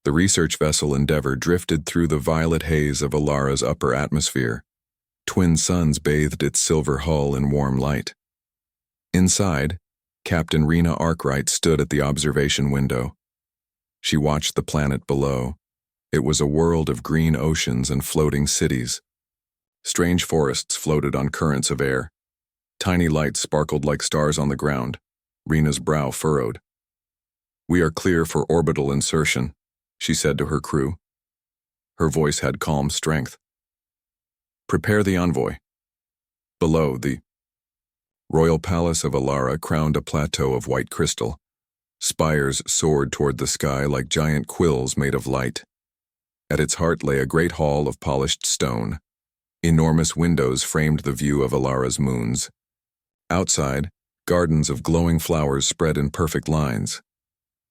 The research vessel Endeavour drifted through the violet haze of Alara's upper atmosphere. Twin suns bathed its silver hull in warm light. Inside, Captain Rena Arkwright stood at the observation window. She watched the planet below. It was a world of green oceans and floating cities. Strange forests floated on currents of air. Tiny lights sparkled like stars on the ground. Rena's brow furrowed. "We are clear for orbital insertion," she said to her crew. Her voice had calm strength. "Prepare the envoy." Below, the royal palace of Alara crowned a plateau of white crystal. Spires soared toward the sky like giant quills made of light. At its heart lay a great hall of polished stone. Enormous windows framed the view of Alara's moons. Outside, gardens of glowing flowers spread in perfect lines.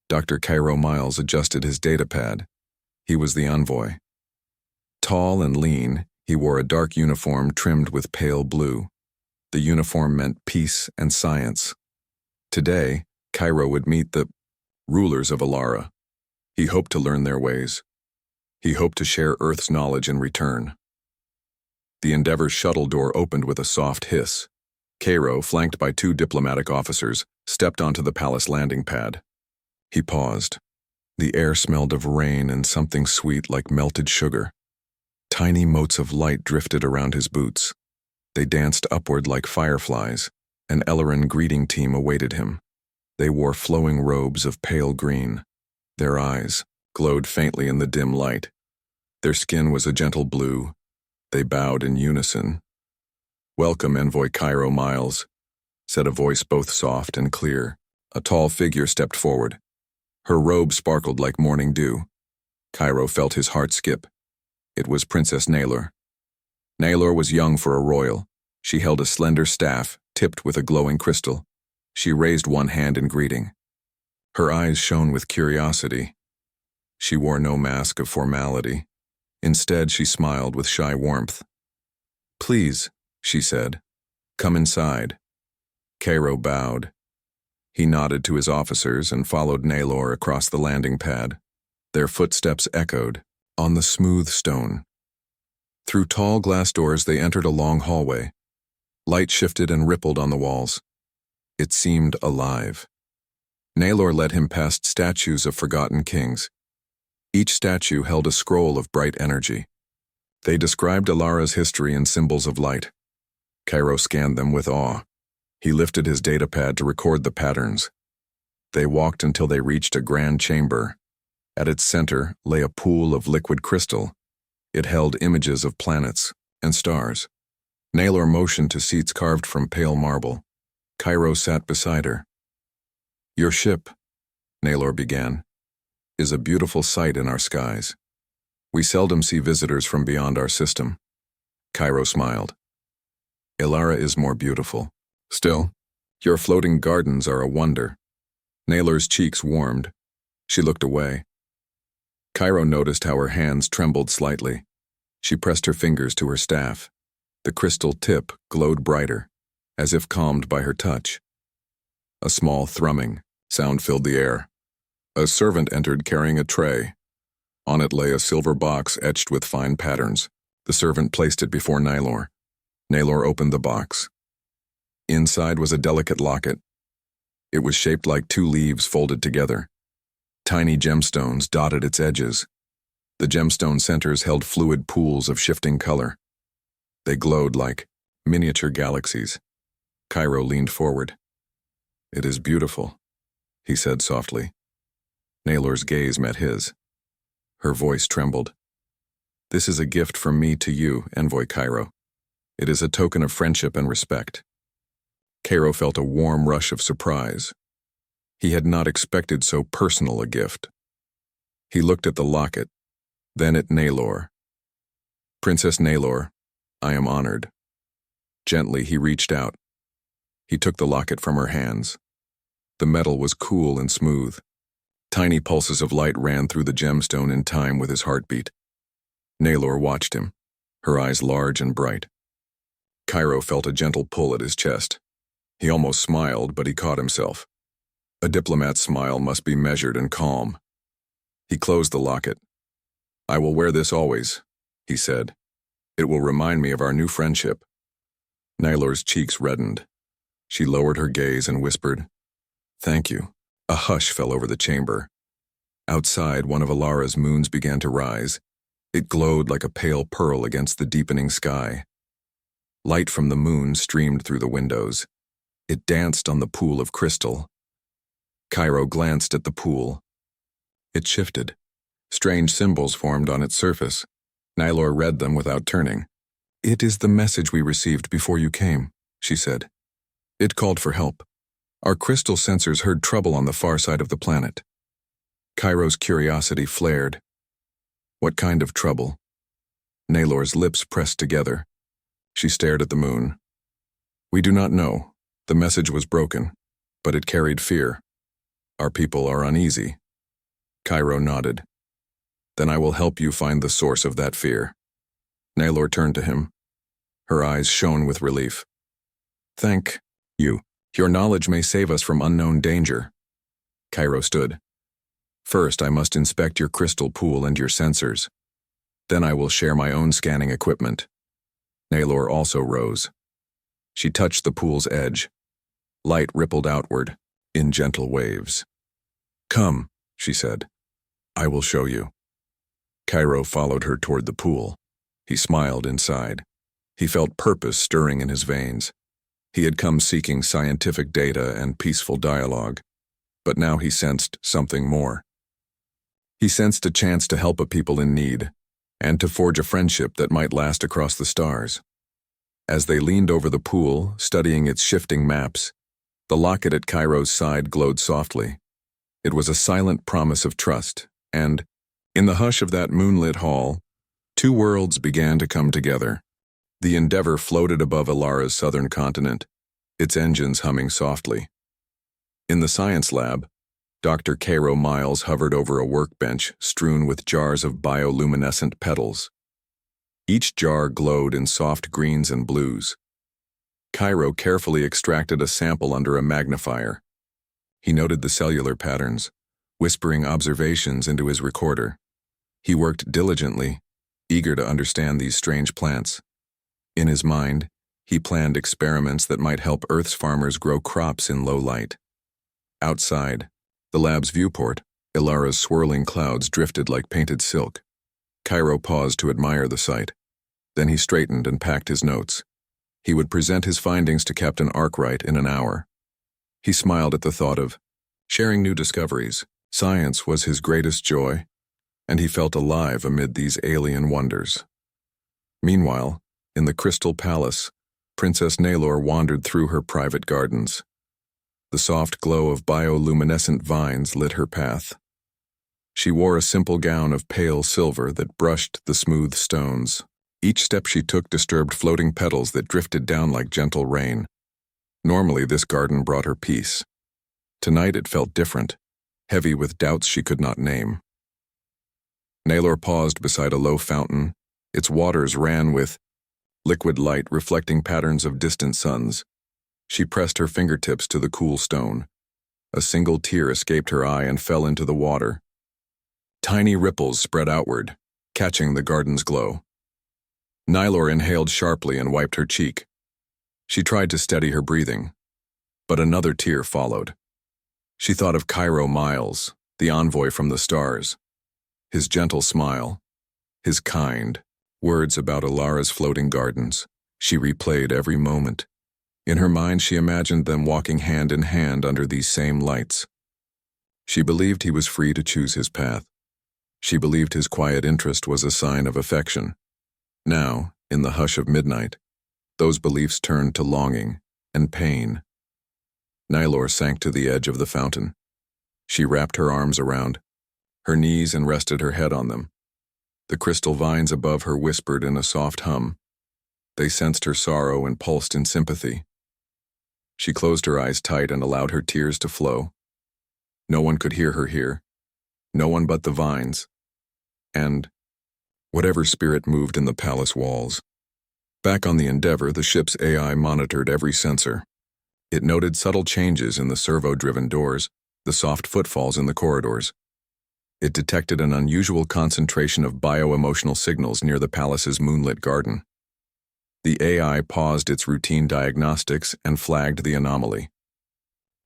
Dr. Cairo Miles adjusted his datapad. He was the envoy. Tall and lean, he wore a dark uniform trimmed with pale blue. The uniform meant peace and science. Today, Cairo would meet the rulers of Alara. He hoped to learn their ways. He hoped to share Earth's knowledge in return. The Endeavour's shuttle door opened with a soft hiss. Cairo, flanked by 2 diplomatic officers, stepped onto the palace landing pad. He paused. The air smelled of rain and something sweet like melted sugar. Tiny motes of light drifted around his boots. They danced upward like fireflies. An Ellerin greeting team awaited him. They wore flowing robes of pale green. Their eyes glowed faintly in the dim light. Their skin was a gentle blue. They bowed in unison. "Welcome, Envoy Cairo Miles," said a voice both soft and clear. A tall figure stepped forward. Her robe sparkled like morning dew. Cairo felt his heart skip. It was Princess Naylor. Naylor was young for a royal. She held a slender staff, tipped with a glowing crystal. She raised one hand in greeting. Her eyes shone with curiosity. She wore no mask of formality. Instead, she smiled with shy warmth. "Please," she said, "come inside." Cairo bowed. He nodded to his officers and followed Naylor across the landing pad. Their footsteps echoed on the smooth stone. Through tall glass doors they entered a long hallway. Light shifted and rippled on the walls. It seemed alive. Naylor led him past statues of forgotten kings. Each statue held a scroll of bright energy. They described Alara's history in symbols of light. Cairo scanned them with awe. He lifted his datapad to record the patterns. They walked until they reached a grand chamber. At its center lay a pool of liquid crystal. It held images of planets and stars. Naylor motioned to seats carved from pale marble. Cairo sat beside her. "Your ship," Naylor began, "is a beautiful sight in our skies. We seldom see visitors from beyond our system." Cairo smiled. "Alara is more beautiful. Still, your floating gardens are a wonder." Naylor's cheeks warmed. She looked away. Cairo noticed how her hands trembled slightly. She pressed her fingers to her staff. The crystal tip glowed brighter, as if calmed by her touch. A small thrumming sound filled the air. A servant entered carrying a tray. On it lay a silver box etched with fine patterns. The servant placed it before Naylor. Naylor opened the box. Inside was a delicate locket. It was shaped like 2 leaves folded together. Tiny gemstones dotted its edges. The gemstone centers held fluid pools of shifting color. They glowed like miniature galaxies. Cairo leaned forward. "It is beautiful," he said softly. Naylor's gaze met his. Her voice trembled. "This is a gift from me to you, Envoy Cairo. It is a token of friendship and respect." Cairo felt a warm rush of surprise. He had not expected so personal a gift. He looked at the locket, then at Naylor. "Princess Naylor, I am honored." Gently, he reached out. He took the locket from her hands. The metal was cool and smooth. Tiny pulses of light ran through the gemstone in time with his heartbeat. Naylor watched him, her eyes large and bright. Cairo felt a gentle pull at his chest. He almost smiled, but he caught himself. A diplomat's smile must be measured and calm. He closed the locket. "I will wear this always," he said. "It will remind me of our new friendship." Naylor's cheeks reddened. She lowered her gaze and whispered, "Thank you." A hush fell over the chamber. Outside, one of Alara's moons began to rise. It glowed like a pale pearl against the deepening sky. Light from the moon streamed through the windows. It danced on the pool of crystal. Cairo glanced at the pool. It shifted. Strange symbols formed on its surface. Naylor read them without turning. "It is the message we received before you came," she said. "It called for help. Our crystal sensors heard trouble on the far side of the planet." Cairo's curiosity flared. What kind of trouble? Naylor's lips pressed together. She stared at the moon. "We do not know. The message was broken, but it carried fear. Our people are uneasy." Cairo nodded. "Then I will help you find the source of that fear." Naylor turned to him. Her eyes shone with relief. "Thank you. Your knowledge may save us from unknown danger." Cairo stood. "First, I must inspect your crystal pool and your sensors. Then I will share my own scanning equipment." Naylor also rose. She touched the pool's edge. Light rippled outward, in gentle waves. "Come," she said. "I will show you." Cairo followed her toward the pool. He smiled inside. He felt purpose stirring in his veins. He had come seeking scientific data and peaceful dialogue, but now he sensed something more. He sensed a chance to help a people in need, and to forge a friendship that might last across the stars. As they leaned over the pool, studying its shifting maps, the locket at Cairo's side glowed softly. It was a silent promise of trust, and, in the hush of that moonlit hall, two worlds began to come together. The Endeavor floated above Alara's southern continent, its engines humming softly. In the science lab, Dr. Cairo Miles hovered over a workbench strewn with jars of bioluminescent petals. Each jar glowed in soft greens and blues. Cairo carefully extracted a sample under a magnifier. He noted the cellular patterns, whispering observations into his recorder. He worked diligently, eager to understand these strange plants. In his mind, he planned experiments that might help Earth's farmers grow crops in low light. Outside, the lab's viewport, Ilara's swirling clouds drifted like painted silk. Cairo paused to admire the sight. Then he straightened and packed his notes. He would present his findings to Captain Arkwright in an hour. He smiled at the thought of sharing new discoveries. Science was his greatest joy, and he felt alive amid these alien wonders. Meanwhile, in the Crystal Palace, Princess Naylor wandered through her private gardens. The soft glow of bioluminescent vines lit her path. She wore a simple gown of pale silver that brushed the smooth stones. Each step she took disturbed floating petals that drifted down like gentle rain. Normally, this garden brought her peace. Tonight it felt different, heavy with doubts she could not name. Naylor paused beside a low fountain. Its waters ran with liquid light reflecting patterns of distant suns. She pressed her fingertips to the cool stone. A single tear escaped her eye and fell into the water. Tiny ripples spread outward, catching the garden's glow. Naylor inhaled sharply and wiped her cheek. She tried to steady her breathing, but another tear followed. She thought of Cairo Miles, the envoy from the stars. His gentle smile, his kind words about Ilara's floating gardens. She replayed every moment. In her mind, she imagined them walking hand in hand under these same lights. She believed he was free to choose his path. She believed his quiet interest was a sign of affection. Now, in the hush of midnight, those beliefs turned to longing and pain. Naylor sank to the edge of the fountain. She wrapped her arms around her knees and rested her head on them. The crystal vines above her whispered in a soft hum. They sensed her sorrow and pulsed in sympathy. She closed her eyes tight and allowed her tears to flow. No one could hear her here. No one but the vines. And whatever spirit moved in the palace walls. Back on the Endeavor, the ship's AI monitored every sensor. It noted subtle changes in the servo-driven doors, the soft footfalls in the corridors. It detected an unusual concentration of bio-emotional signals near the palace's moonlit garden. The AI paused its routine diagnostics and flagged the anomaly.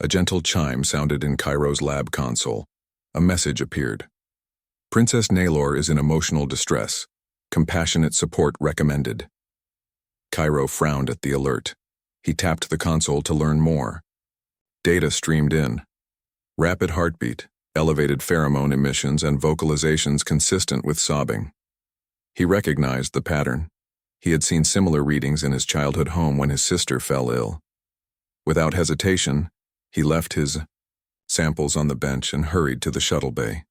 A gentle chime sounded in Cairo's lab console. A message appeared. Princess Naylor is in emotional distress. Compassionate support recommended. Cairo frowned at the alert. He tapped the console to learn more. Data streamed in. Rapid heartbeat, elevated pheromone emissions, and vocalizations consistent with sobbing. He recognized the pattern. He had seen similar readings in his childhood home when his sister fell ill. Without hesitation, he left his samples on the bench and hurried to the shuttle bay.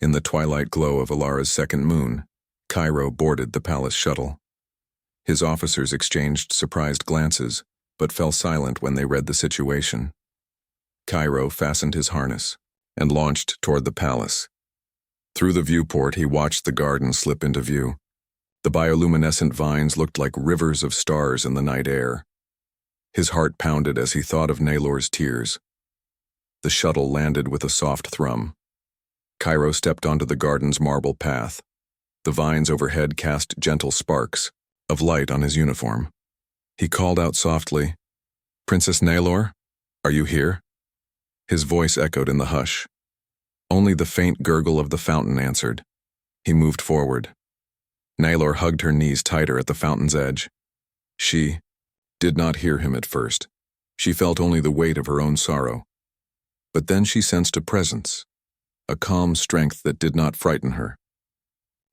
In the twilight glow of Alara's second moon, Cairo boarded the palace shuttle. His officers exchanged surprised glances, but fell silent when they read the situation. Cairo fastened his harness and launched toward the palace. Through the viewport, he watched the garden slip into view. The bioluminescent vines looked like rivers of stars in the night air. His heart pounded as he thought of Naylor's tears. The shuttle landed with a soft thrum. Cairo stepped onto the garden's marble path. The vines overhead cast gentle sparks of light on his uniform. He called out softly, "Princess Naylor, are you here?" His voice echoed in the hush. Only the faint gurgle of the fountain answered. He moved forward. Naylor hugged her knees tighter at the fountain's edge. She did not hear him at first. She felt only the weight of her own sorrow. But then she sensed a presence, a calm strength that did not frighten her.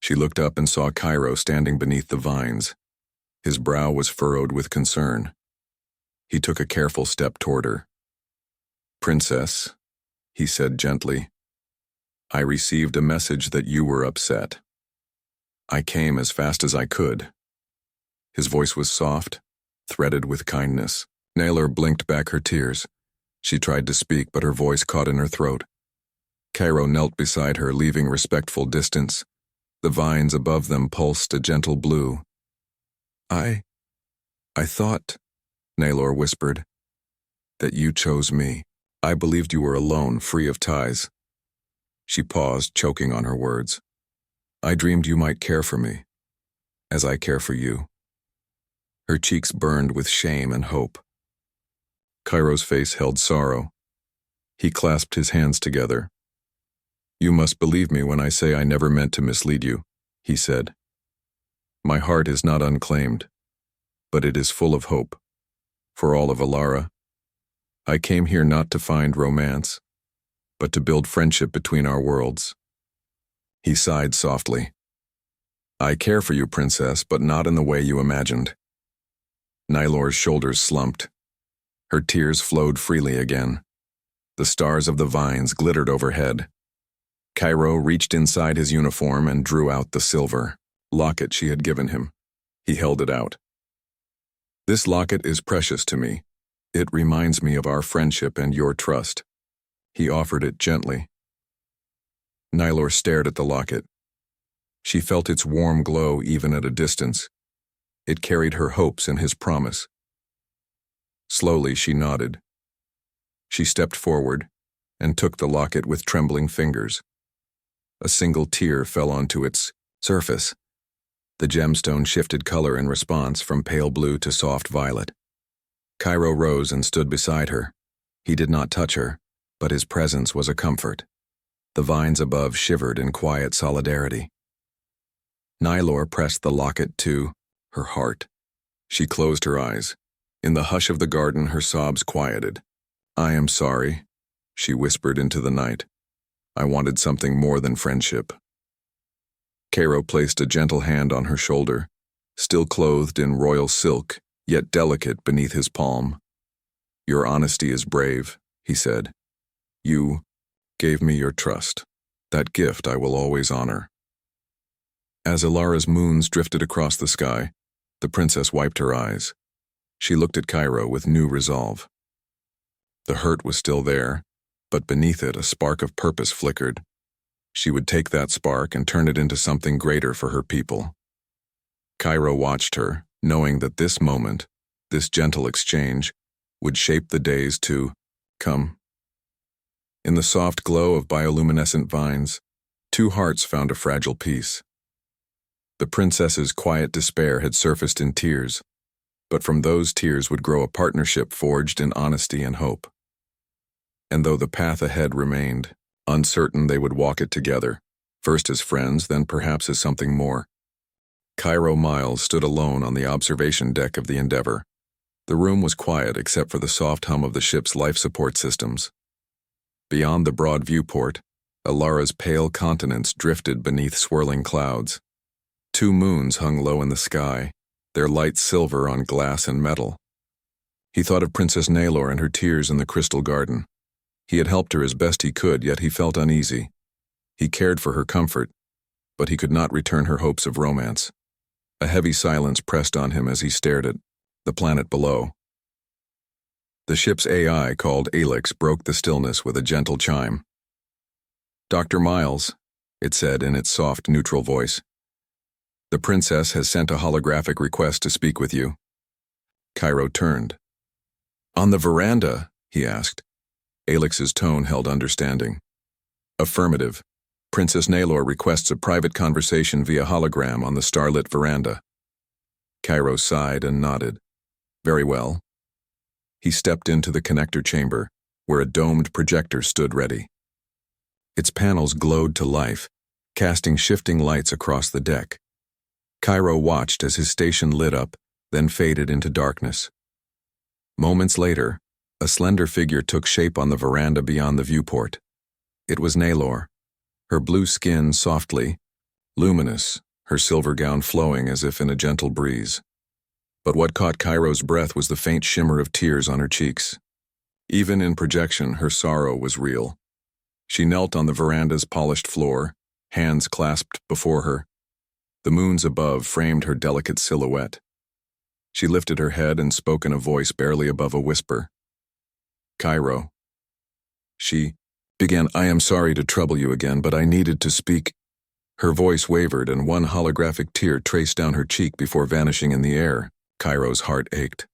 She looked up and saw Cairo standing beneath the vines. His brow was furrowed with concern. He took a careful step toward her. "Princess," he said gently, "I received a message that you were upset. I came as fast as I could." His voice was soft, threaded with kindness. Naylor blinked back her tears. She tried to speak, but her voice caught in her throat. Cairo knelt beside her, leaving respectful distance. The vines above them pulsed a gentle blue. I thought," Naylor whispered, "that you chose me. I believed you were alone, free of ties." She paused, choking on her words. "I dreamed you might care for me, as I care for you." Her cheeks burned with shame and hope. Cairo's face held sorrow. He clasped his hands together. "You must believe me when I say I never meant to mislead you," he said. "My heart is not unclaimed, but it is full of hope. For all of Alara. I came here not to find romance, but to build friendship between our worlds." He sighed softly. "I care for you, Princess, but not in the way you imagined." Naylor's shoulders slumped. Her tears flowed freely again. The stars of the vines glittered overhead. Cairo reached inside his uniform and drew out the silver locket she had given him. He held it out. "This locket is precious to me. It reminds me of our friendship and your trust." He offered it gently. Naylor stared at the locket. She felt its warm glow even at a distance. It carried her hopes and his promise. Slowly she nodded. She stepped forward and took the locket with trembling fingers. A single tear fell onto its surface. The gemstone shifted color in response from pale blue to soft violet. Cairo rose and stood beside her. He did not touch her, but his presence was a comfort. The vines above shivered in quiet solidarity. Naylor pressed the locket to her heart. She closed her eyes. In the hush of the garden, her sobs quieted. "I am sorry," she whispered into the night. "I wanted something more than friendship." Cairo placed a gentle hand on her shoulder, still clothed in royal silk, yet delicate beneath his palm. "Your honesty is brave," he said. "You gave me your trust. That gift I will always honor." As Alara's moons drifted across the sky, the princess wiped her eyes. She looked at Cairo with new resolve. The hurt was still there, but beneath it a spark of purpose flickered. She would take that spark and turn it into something greater for her people. Cairo watched her, knowing that this moment, this gentle exchange, would shape the days to come. In the soft glow of bioluminescent vines, Two hearts found a fragile peace. The princess's quiet despair had surfaced in tears, but from those tears would grow a partnership forged in honesty and hope. And though the path ahead remained, uncertain, they would walk it together, first as friends, then perhaps as something more. Cairo Miles stood alone on the observation deck of the Endeavour. The room was quiet except for the soft hum of the ship's life support systems. Beyond the broad viewport, Alara's pale continents drifted beneath swirling clouds. Two moons hung low in the sky, their light silver on glass and metal. He thought of Princess Naylor and her tears in the crystal garden. He had helped her as best he could, yet he felt uneasy. He cared for her comfort, but he could not return her hopes of romance. A heavy silence pressed on him as he stared at the planet below. The ship's AI, called Alix, broke the stillness with a gentle chime. "Dr. Miles," it said in its soft, neutral voice. "The princess has sent a holographic request to speak with you." Cairo turned. "On the veranda?" he asked. Alix's tone held understanding. "Affirmative. Princess Naylor requests a private conversation via hologram on the starlit veranda." Cairo sighed and nodded. "Very well." He stepped into the connector chamber, where a domed projector stood ready. Its panels glowed to life, casting shifting lights across the deck. Cairo watched as his station lit up, then faded into darkness. Moments later, a slender figure took shape on the veranda beyond the viewport. It was Naylor, her blue skin softly luminous, her silver gown flowing as if in a gentle breeze. But what caught Cairo's breath was the faint shimmer of tears on her cheeks. Even in projection, her sorrow was real. She knelt on the veranda's polished floor, hands clasped before her. The moons above framed her delicate silhouette. She lifted her head and spoke in a voice barely above a whisper. "Cairo." She began, "I am sorry to trouble you again, but I needed to speak." Her voice wavered and one holographic tear traced down her cheek before vanishing in the air. Cairo's heart ached.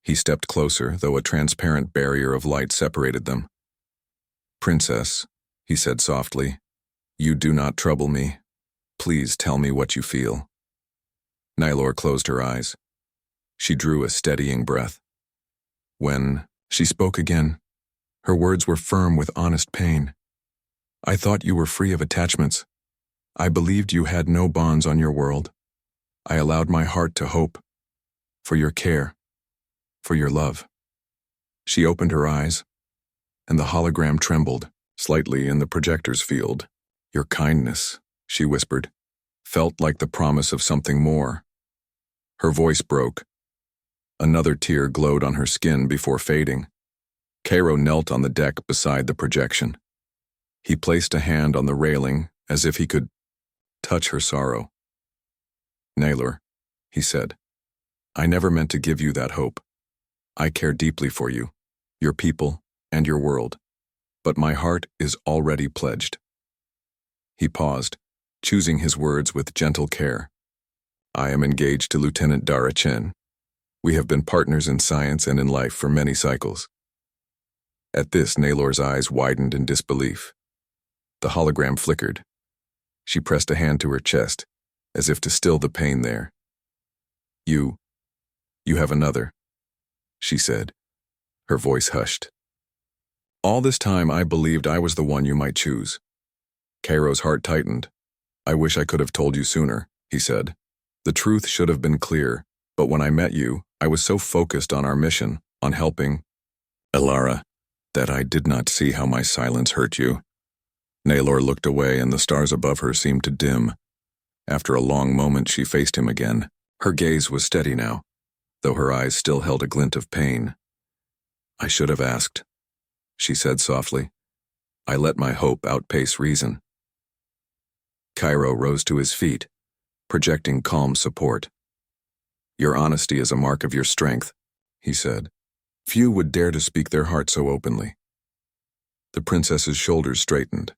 He stepped closer, though a transparent barrier of light separated them. "Princess," he said softly, "you do not trouble me. Please tell me what you feel." Naylor closed her eyes. She drew a steadying breath. When she spoke again, her words were firm with honest pain. "I thought you were free of attachments. I believed you had no bonds on your world. I allowed my heart to hope. For your care. For your love." She opened her eyes, and the hologram trembled, slightly in the projector's field. "Your kindness," she whispered, felt like the promise of something more. Her voice broke. Another tear glowed on her skin before fading. Cairo knelt on the deck beside the projection. He placed a hand on the railing as if he could touch her sorrow. "Naylor," he said, "I never meant to give you that hope. I care deeply for you, your people, and your world, but my heart is already pledged." He paused, choosing his words with gentle care. "I am engaged to Lieutenant Dara Chen. We have been partners in science and in life for many cycles." At this, Naylor's eyes widened in disbelief. The hologram flickered. She pressed a hand to her chest, as if to still the pain there. You have another," she said, her voice hushed. "All this time I believed I was the one you might choose." Cairo's heart tightened. "I wish I could have told you sooner," he said. "The truth should have been clear, but when I met you, I was so focused on our mission, on helping Alara, that I did not see how my silence hurt you." Naylor looked away and the stars above her seemed to dim. After a long moment, she faced him again. Her gaze was steady now, though her eyes still held a glint of pain. "I should have asked," she said softly. "I let my hope outpace reason." Cairo rose to his feet, projecting calm support. "Your honesty is a mark of your strength," he said. "Few would dare to speak their heart so openly." The princess's shoulders straightened.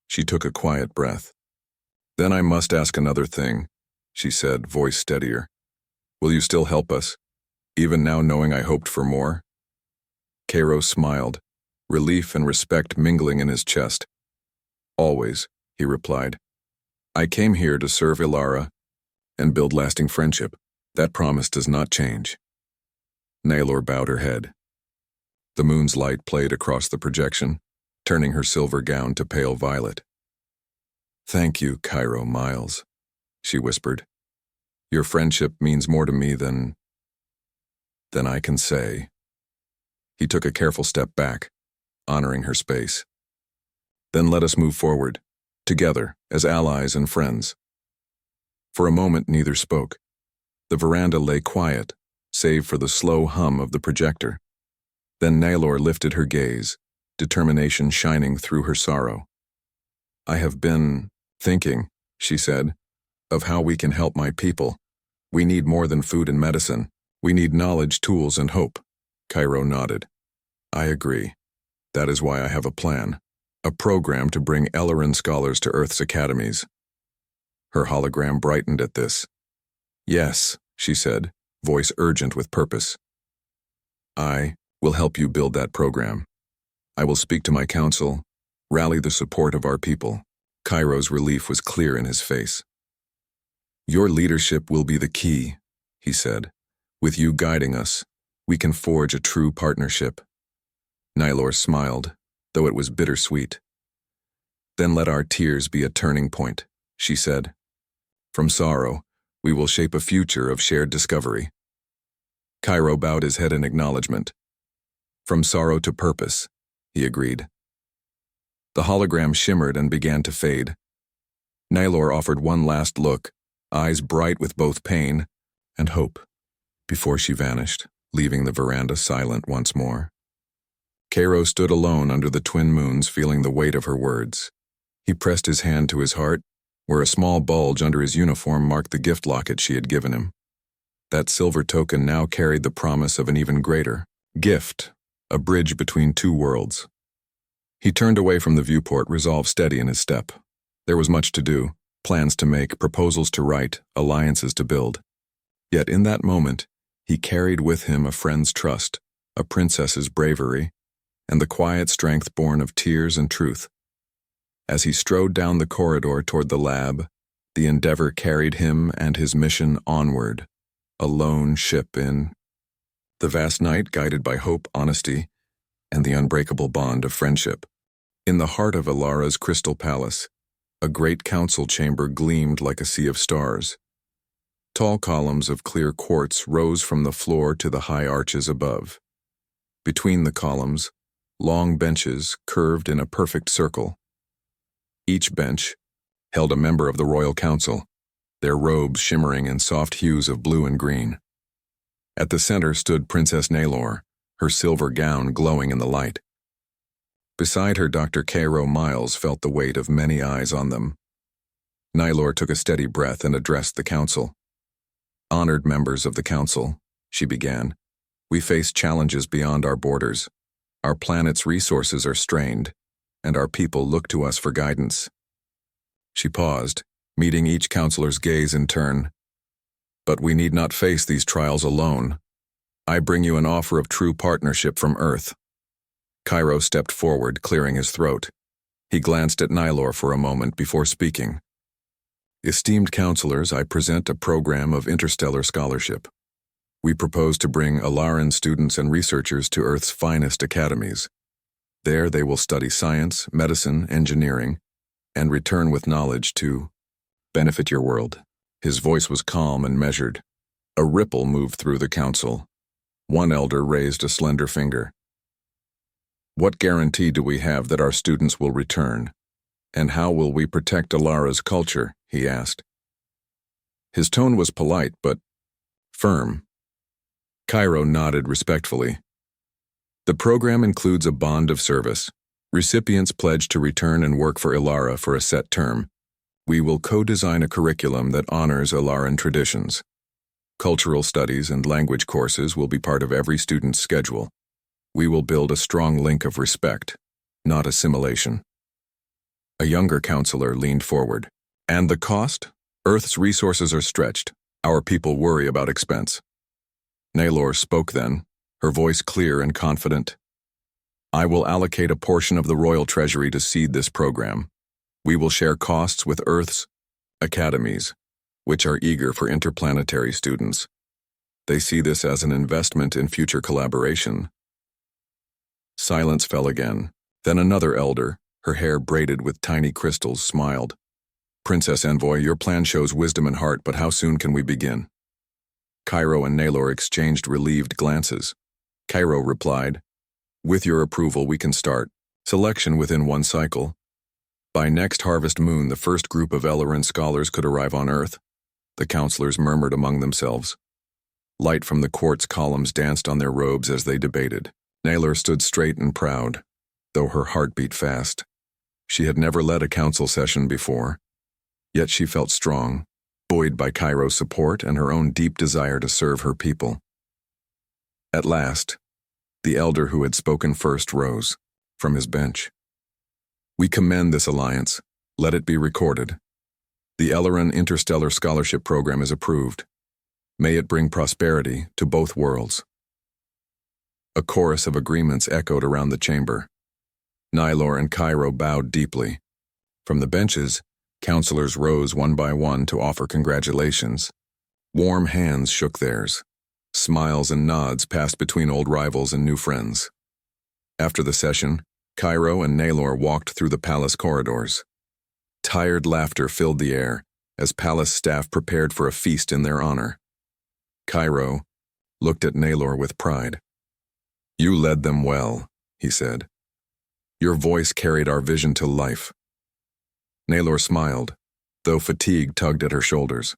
She took a quiet breath. "Then I must ask another thing," she said, voice steadier. "Will you still help us, even now knowing I hoped for more?" Cairo smiled, relief and respect mingling in his chest. "Always," he replied. I came here to serve Ilara and build lasting friendship. That promise does not change. Naylor bowed her head. The moon's light played across the projection, turning her silver gown to pale violet. Thank you, Cairo Miles, she whispered. Your friendship means more to me than I can say. He took a careful step back, honoring her space. Then let us move forward, together, as allies and friends. For a moment, neither spoke. The veranda lay quiet, save for the slow hum of the projector. Then Naylor lifted her gaze, determination shining through her sorrow. I have been thinking, she said, of how we can help my people. We need more than food and medicine. We need knowledge, tools, and hope. Cairo nodded. I agree. That is why I have a plan. A program to bring Elleran scholars to Earth's academies. Her hologram brightened at this. Yes, she said, voice urgent with purpose. I will help you build that program. I will speak to my council, rally the support of our people. Cairo's relief was clear in his face. Your leadership will be the key, he said. With you guiding us, we can forge a true partnership. Naylor smiled, though it was bittersweet. Then let our tears be a turning point, she said. From sorrow, we will shape a future of shared discovery. Cairo bowed his head in acknowledgement. From sorrow to purpose, he agreed. The hologram shimmered and began to fade. Naylor offered one last look, eyes bright with both pain and hope, before she vanished, leaving the veranda silent once more. Cairo stood alone under the twin moons, feeling the weight of her words. He pressed his hand to his heart, where a small bulge under his uniform marked the gift locket she had given him. That silver token now carried the promise of an even greater gift, a bridge between two worlds. He turned away from the viewport, resolve steady in his step. There was much to do, plans to make, proposals to write, alliances to build. Yet in that moment, he carried with him a friend's trust, a princess's bravery, and the quiet strength born of tears and truth. As he strode down the corridor toward the lab, the endeavor carried him and his mission onward, a lone ship in the vast night, guided by hope, honesty, and the unbreakable bond of friendship. In the heart of Ilara's crystal palace, a great council chamber gleamed like a sea of stars. Tall columns of clear quartz rose from the floor to the high arches above. Between the columns, long benches curved in a perfect circle. Each bench held a member of the Royal Council, their robes shimmering in soft hues of blue and green. At the center stood Princess Naylor, her silver gown glowing in the light. Beside her, Dr. Cairo Miles felt the weight of many eyes on them. Naylor took a steady breath and addressed the council. Honored members of the council, she began, we face challenges beyond our borders. Our planet's resources are strained, and our people look to us for guidance. She paused, meeting each counselor's gaze in turn. But we need not face these trials alone. I bring you an offer of true partnership from Earth. Cairo stepped forward, clearing his throat. He glanced at Naylor for a moment before speaking. Esteemed counselors, I present a program of interstellar scholarship. We propose to bring Ilaran students and researchers to Earth's finest academies. There they will study science, medicine, engineering, and return with knowledge to benefit your world. His voice was calm and measured. A ripple moved through the council. One elder raised a slender finger. What guarantee do we have that our students will return? And how will we protect Ilara's culture? He asked. His tone was polite but firm. Cairo nodded respectfully. The program includes a bond of service. Recipients pledge to return and work for Ilara for a set term. We will co-design a curriculum that honors Ilaran traditions. Cultural studies and language courses will be part of every student's schedule. We will build a strong link of respect, not assimilation. A younger counselor leaned forward. And the cost? Earth's resources are stretched. Our people worry about expense. Naylor spoke then, her voice clear and confident. I will allocate a portion of the royal treasury to seed this program. We will share costs with Earth's academies, which are eager for interplanetary students. They see this as an investment in future collaboration. Silence fell again. Then another elder, her hair braided with tiny crystals, smiled. Princess Envoy, your plan shows wisdom and heart, but how soon can we begin? Cairo and Naylor exchanged relieved glances. Cairo replied, with your approval, we can start. Selection within one cycle. By next harvest moon, the first group of Elleran scholars could arrive on Earth. The counselors murmured among themselves. Light from the quartz columns danced on their robes as they debated. Naylor stood straight and proud, though her heart beat fast. She had never led a council session before, yet she felt strong, buoyed by Cairo's support and her own deep desire to serve her people. At last, the elder who had spoken first rose from his bench. We commend this alliance. Let it be recorded. The Elleran Interstellar Scholarship Program is approved. May it bring prosperity to both worlds. A chorus of agreements echoed around the chamber. Naylor and Cairo bowed deeply. From the benches, counselors rose one by one to offer congratulations. Warm hands shook theirs. Smiles and nods passed between old rivals and new friends. After the session, Cairo and Naylor walked through the palace corridors. Tired laughter filled the air as palace staff prepared for a feast in their honor. Cairo looked at Naylor with pride. You led them well, he said. Your voice carried our vision to life. Naylor smiled, though fatigue tugged at her shoulders.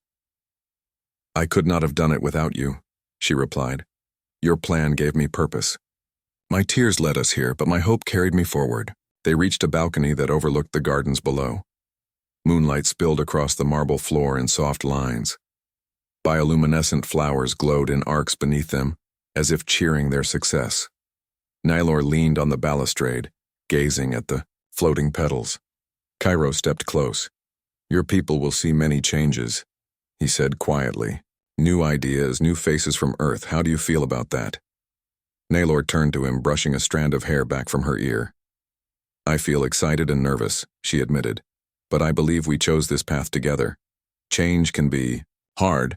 I could not have done it without you, she replied. Your plan gave me purpose. My tears led us here, but my hope carried me forward. They reached a balcony that overlooked the gardens below. Moonlight spilled across the marble floor in soft lines. Bioluminescent flowers glowed in arcs beneath them, as if cheering their success. Naylor leaned on the balustrade, gazing at the floating petals. Cairo stepped close. Your people will see many changes, he said quietly. New ideas, new faces from Earth. How do you feel about that? Naylor turned to him, brushing a strand of hair back from her ear. I feel excited and nervous, she admitted, but I believe we chose this path together. Change can be hard,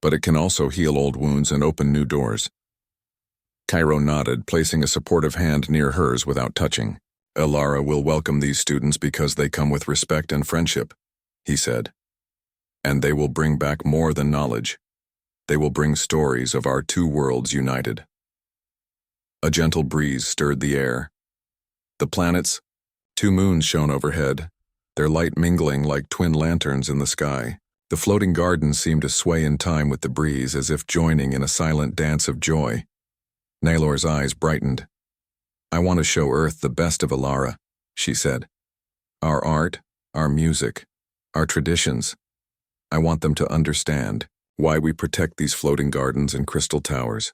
but it can also heal old wounds and open new doors. Cairo nodded, placing a supportive hand near hers without touching. Elara will welcome these students because they come with respect and friendship, he said. And they will bring back more than knowledge. They will bring stories of our two worlds united. A gentle breeze stirred the air. The planets, two moons shone overhead, their light mingling like twin lanterns in the sky. The floating gardens seemed to sway in time with the breeze, as if joining in a silent dance of joy. Naylor's eyes brightened. I want to show Earth the best of Elara, she said. Our art, our music, our traditions. I want them to understand why we protect these floating gardens and crystal towers.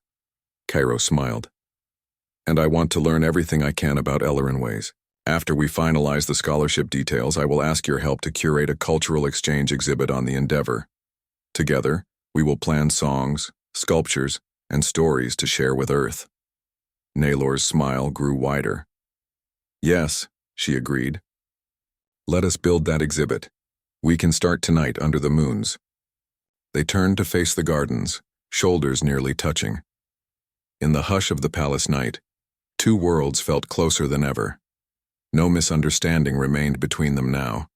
Cairo smiled. And I want to learn everything I can about Elleran ways. After we finalize the scholarship details, I will ask your help to curate a cultural exchange exhibit on the Endeavor. Together, we will plan songs, sculptures, and stories to share with Earth. Naylor's smile grew wider. Yes, she agreed. Let us build that exhibit. We can start tonight under the moons. They turned to face the gardens, shoulders nearly touching. In the hush of the palace night, two worlds felt closer than ever. No misunderstanding remained between them now,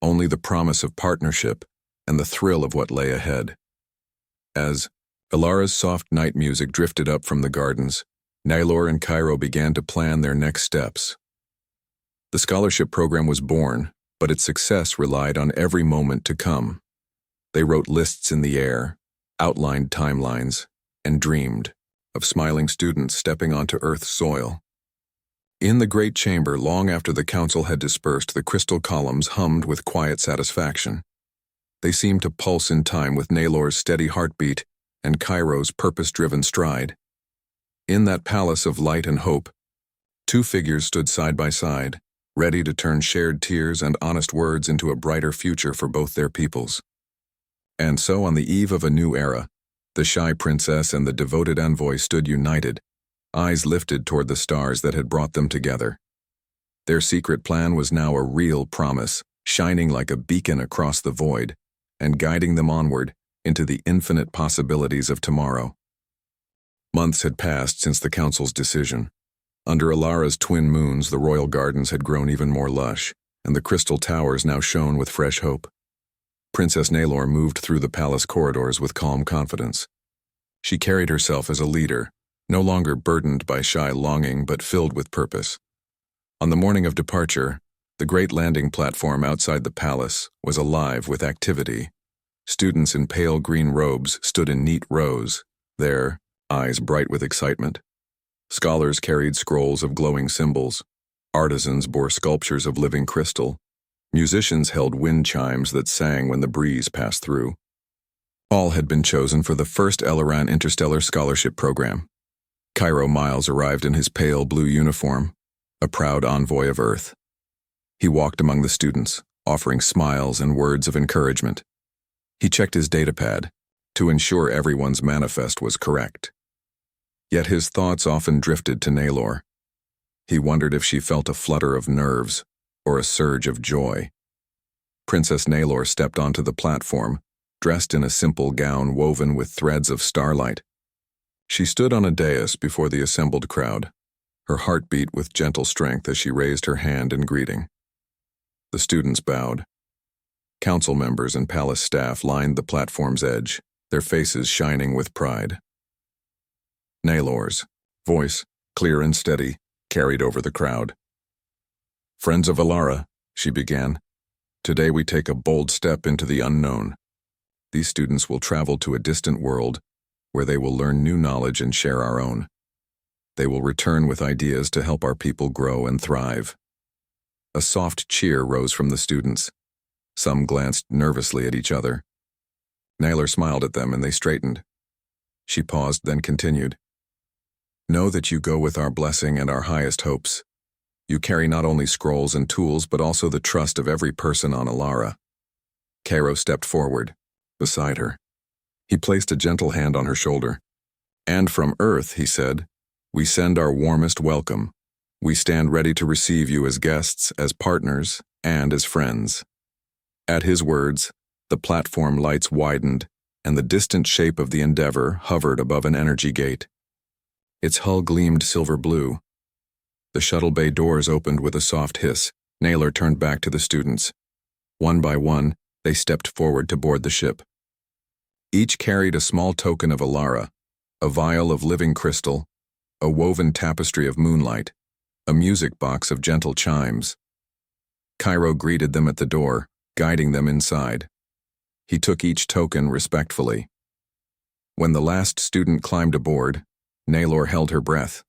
only the promise of partnership and the thrill of what lay ahead. As Elara's soft night music drifted up from the gardens, Naylor and Cairo began to plan their next steps. The scholarship program was born, but its success relied on every moment to come. They wrote lists in the air, outlined timelines, and dreamed of smiling students stepping onto Earth's soil. In the great chamber, long after the council had dispersed, the crystal columns hummed with quiet satisfaction. They seemed to pulse in time with Naylor's steady heartbeat and Cairo's purpose-driven stride. In that palace of light and hope, two figures stood side by side, ready to turn shared tears and honest words into a brighter future for both their peoples. And so, on the eve of a new era, the shy princess and the devoted envoy stood united, eyes lifted toward the stars that had brought them together. Their secret plan was now a real promise, shining like a beacon across the void and guiding them onward into the infinite possibilities of tomorrow. Months had passed since the council's decision. Under Alara's twin moons, the royal gardens had grown even more lush, and the crystal towers now shone with fresh hope. Princess Naylor moved through the palace corridors with calm confidence. She carried herself as a leader, no longer burdened by shy longing but filled with purpose. On the morning of departure, the great landing platform outside the palace was alive with activity. Students in pale green robes stood in neat rows, their eyes bright with excitement. Scholars carried scrolls of glowing symbols. Artisans bore sculptures of living crystal. Musicians held wind chimes that sang when the breeze passed through. All had been chosen for the first Eleran Interstellar Scholarship Program. Cairo Miles arrived in his pale blue uniform, a proud envoy of Earth. He walked among the students, offering smiles and words of encouragement. He checked his datapad to ensure everyone's manifest was correct. Yet his thoughts often drifted to Naylor. He wondered if she felt a flutter of nerves or a surge of joy. Princess Naylor stepped onto the platform, dressed in a simple gown woven with threads of starlight. She stood on a dais before the assembled crowd, her heart beat with gentle strength as she raised her hand in greeting. The students bowed. Council members and palace staff lined the platform's edge, their faces shining with pride. Naylor's voice, clear and steady, carried over the crowd. "Friends of Alara," she began, "today we take a bold step into the unknown. These students will travel to a distant world where they will learn new knowledge and share our own. They will return with ideas to help our people grow and thrive." A soft cheer rose from the students. Some glanced nervously at each other. Naylor smiled at them and they straightened. She paused, then continued. "Know that you go with our blessing and our highest hopes. You carry not only scrolls and tools, but also the trust of every person on Alara." Cairo stepped forward, beside her. He placed a gentle hand on her shoulder. "And from Earth," he said, "we send our warmest welcome. We stand ready to receive you as guests, as partners, and as friends." At his words, the platform lights widened, and the distant shape of the Endeavor hovered above an energy gate. Its hull gleamed silver blue. The shuttle bay doors opened with a soft hiss. Naylor turned back to the students. One by one, they stepped forward to board the ship. Each carried a small token of Alara, a vial of living crystal, a woven tapestry of moonlight, a music box of gentle chimes. Cairo greeted them at the door, guiding them inside. He took each token respectfully. When the last student climbed aboard, Naylor held her breath.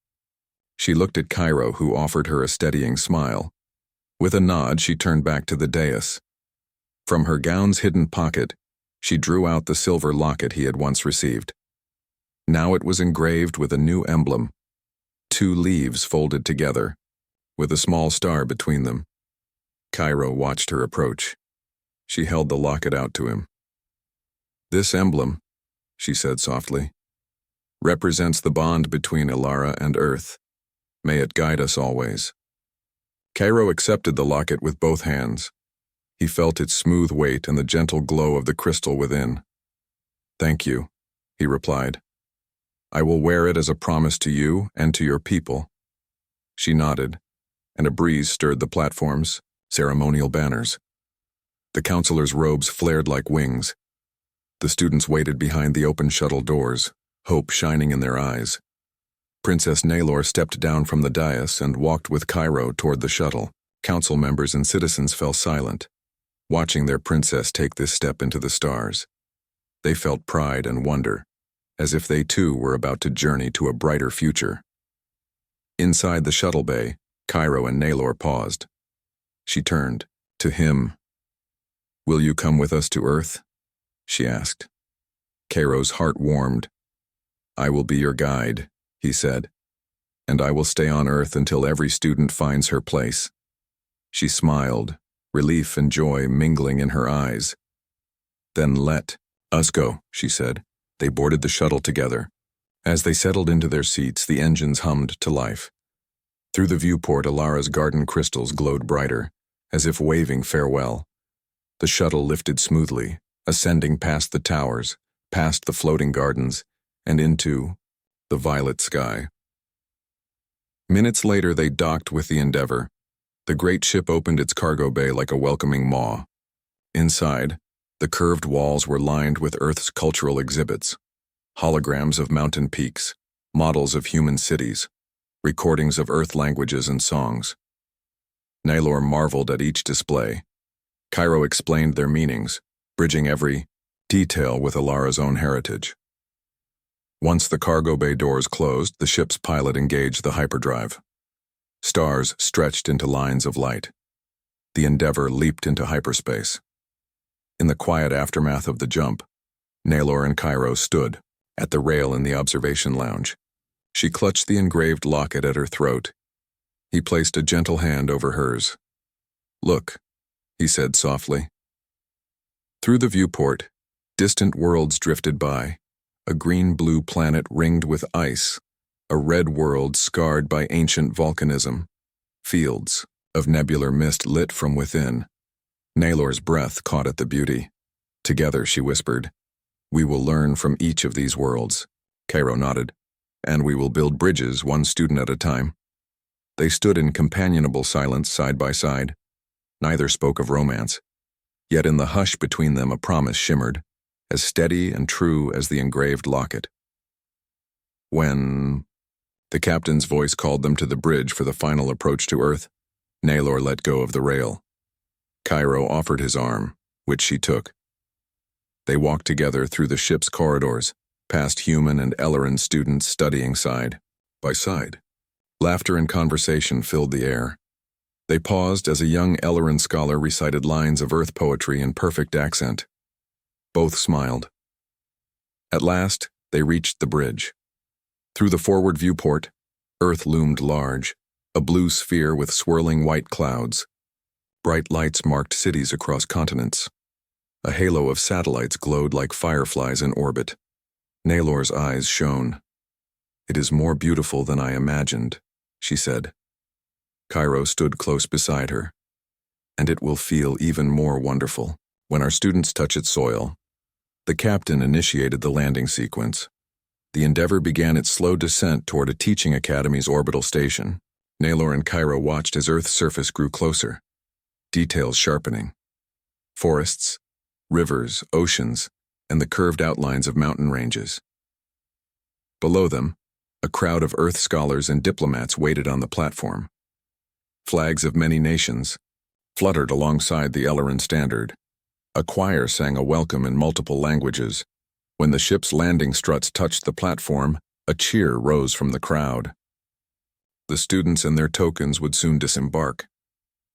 She looked at Cairo, who offered her a steadying smile. With a nod, she turned back to the dais. From her gown's hidden pocket, she drew out the silver locket he had once received. Now it was engraved with a new emblem, 2 leaves folded together, with a small star between them. Cairo watched her approach. She held the locket out to him. "This emblem," she said softly, "represents the bond between Alara and Earth. May it guide us always." Cairo accepted the locket with both hands. He felt its smooth weight and the gentle glow of the crystal within. "Thank you," he replied. "I will wear it as a promise to you and to your people." She nodded, and a breeze stirred the platform's ceremonial banners. The counselors' robes flared like wings. The students waited behind the open shuttle doors, hope shining in their eyes. Princess Naylor stepped down from the dais and walked with Cairo toward the shuttle. Council members and citizens fell silent, watching their princess take this step into the stars. They felt pride and wonder, as if they too were about to journey to a brighter future. Inside the shuttle bay, Cairo and Naylor paused. She turned to him. "Will you come with us to Earth?" she asked. Cairo's heart warmed. "I will be your guide," he said, "and I will stay on Earth until every student finds her place." She smiled, relief and joy mingling in her eyes. "Then let us go," she said. They boarded the shuttle together. As they settled into their seats, the engines hummed to life. Through the viewport, Alara's garden crystals glowed brighter, as if waving farewell. The shuttle lifted smoothly, ascending past the towers, past the floating gardens, and into the violet sky. Minutes later, they docked with the Endeavour. The great ship opened its cargo bay like a welcoming maw. Inside, the curved walls were lined with Earth's cultural exhibits, holograms of mountain peaks, models of human cities, recordings of Earth languages and songs. Naylor marveled at each display. Cairo explained their meanings, bridging every detail with Alara's own heritage. Once the cargo bay doors closed, the ship's pilot engaged the hyperdrive. Stars stretched into lines of light. The Endeavour leaped into hyperspace. In the quiet aftermath of the jump, Naylor and Cairo stood at the rail in the observation lounge. She clutched the engraved locket at her throat. He placed a gentle hand over hers. "Look," he said softly. Through the viewport, distant worlds drifted by, a green-blue planet ringed with ice, a red world scarred by ancient volcanism, fields of nebular mist lit from within. Naylor's breath caught at the beauty. Together, she whispered, "We will learn from each of these worlds." Cairo nodded. "And we will build bridges one student at a time." They stood in companionable silence side by side. Neither spoke of romance. Yet in the hush between them a promise shimmered, as steady and true as the engraved locket. When the captain's voice called them to the bridge for the final approach to Earth, Naylor let go of the rail. Cairo offered his arm, which she took. They walked together through the ship's corridors, past human and Elleran students studying side by side. Laughter and conversation filled the air. They paused as a young Elleran scholar recited lines of Earth poetry in perfect accent. Both smiled. At last, they reached the bridge. Through the forward viewport, Earth loomed large, a blue sphere with swirling white clouds. Bright lights marked cities across continents. A halo of satellites glowed like fireflies in orbit. Naylor's eyes shone. "It is more beautiful than I imagined," she said. Cairo stood close beside her. "And it will feel even more wonderful when our students touch its soil." The captain initiated the landing sequence. The Endeavour began its slow descent toward a teaching academy's orbital station. Naylor and Cairo watched as Earth's surface grew closer, details sharpening. Forests, rivers, oceans, and the curved outlines of mountain ranges. Below them, a crowd of Earth scholars and diplomats waited on the platform. Flags of many nations fluttered alongside the Elleran standard. A choir sang a welcome in multiple languages. When the ship's landing struts touched the platform, a cheer rose from the crowd. The students and their tokens would soon disembark.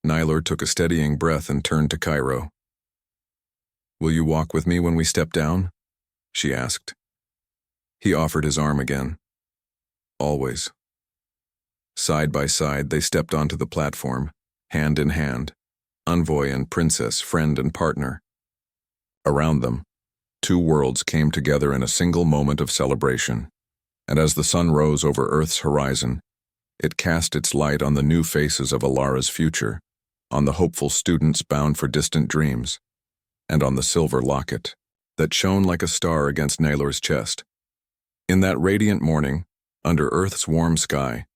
Naylor took a steadying breath and turned to Cairo. "Will you walk with me when we step down?" she asked. He offered his arm again. "Always." Side by side, they stepped onto the platform, hand in hand, envoy and princess, friend and partner. Around them, two worlds came together in a single moment of celebration, and as the sun rose over Earth's horizon, it cast its light on the new faces of Alara's future, on the hopeful students bound for distant dreams, and on the silver locket that shone like a star against Naylor's chest. In that radiant morning, under Earth's warm sky,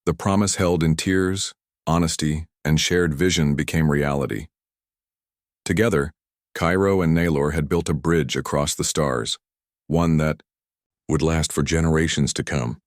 the promise held in tears, honesty, and shared vision became reality. Together, Cairo and Naylor had built a bridge across the stars, one that would last for generations to come.